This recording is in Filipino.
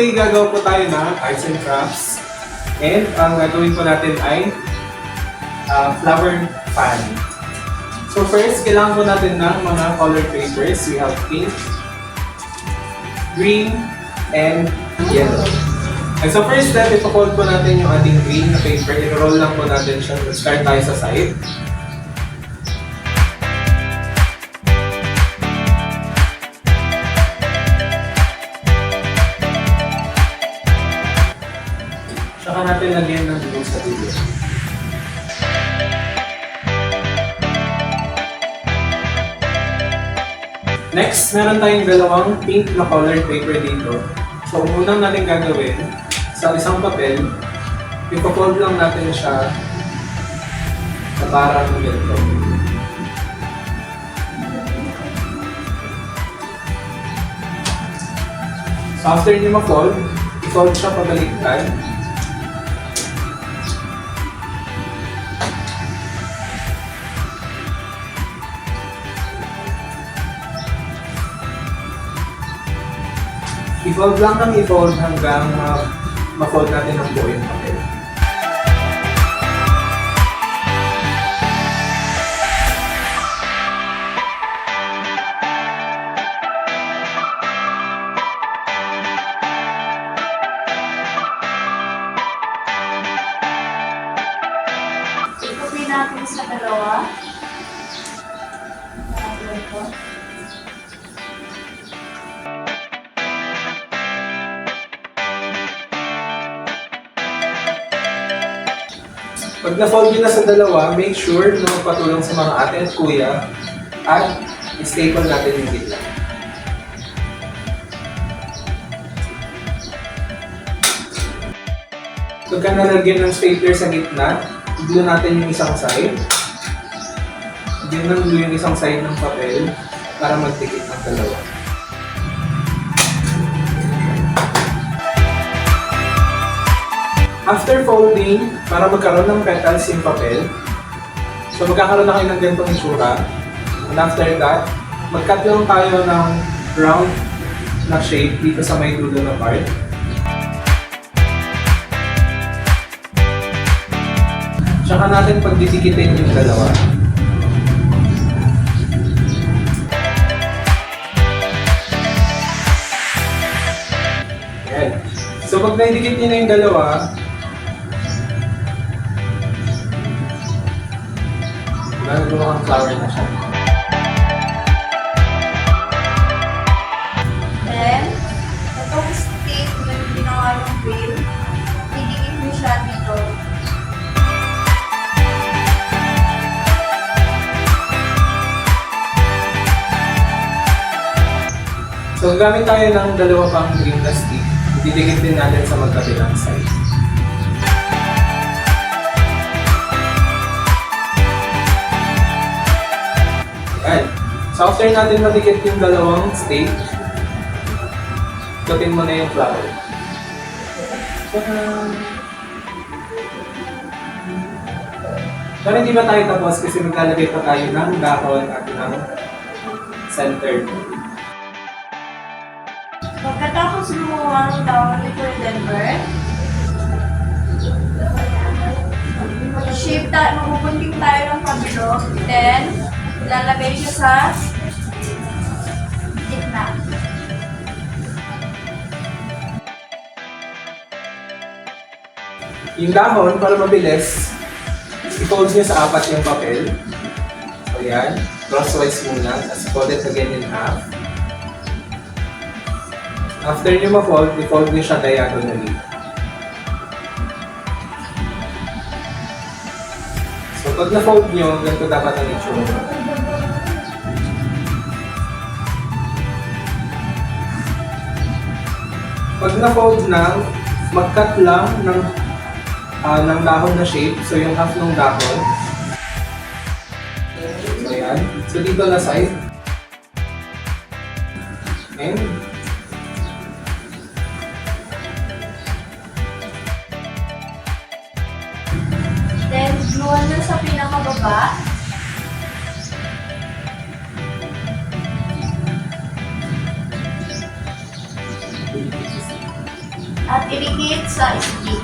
today gagawa po tayo ng arts and crafts. And ang gagawin po natin ay flower fan. So first, kailangan po natin ng mga colored papers. We have pink, green, and yellow. And so first step, ipafold po natin yung ating green na paper. I-roll lang po natin siya. Let's start tayo sa side. Saka natin lagyan ng blue sa dulo. Next, meron tayong dalawang pink na colored paper dito. So, unang natin gagawin, sa isang papel, ipafold lang natin siya sa parang ganito. So, after nyo ma-fold, i-fold siya pabaliktad. I-fold lang ng i-fold hanggang ma-fold natin ang buo yung papel. Ikutin natin sa dalawa. Ito. Pag na-fold nyo na sa dalawa, make sure na magpatulong sa mga ate at kuya at i-staple natin yung gitna. Pagka nalagyan ng stapler sa gitna, i-glue natin yung isang side. Diyan nang glue yung isang side ng papel para magdikit ng dalawa. After folding, para magkaroon ng petals yung papel, so magkakaroon na kayo ng ganitong itsura. And after that, mag-cut lang tayo ng round na shape dito sa may dulo na part. Tsaka natin pagdidikitin yung dalawa. Ayan. So pag naidikit nyo na yung dalawa, gagawa kang flower na siya. Then, itong stick na yung ginawa ng wheel, idikit mo siya dito. So gamit tayo ng dalawa pang green na stick, didikit din natin sa magkabilang side. Ayan. So after natin madikit yung dalawang stick, ikutin mo na yung flower. Pero hindi ba tayo tapos kasi maglalagay pa tayo ng dahon at ng center. Pagkatapos gumawa ng tawag ni Kuya Denver, shape tayo, mapupunting tayo ng kabilo, then ilalagay siya sa gitna. Yung dahon, para mabilis, i-fold nyo sa apat yung papel. So yan, crosswise muna, tapos fold it again in half. After nyo ma-fold, i-fold nyo siya diagonally. So pag na-fold nyo, ganito dapat ang itsura. Pag na-fold na, mag-cut lang ng dahon na shape. So yung half ng dahon. So yan. So dito na side. And Then, gluan na sa pinakababa. at idikit sa stick.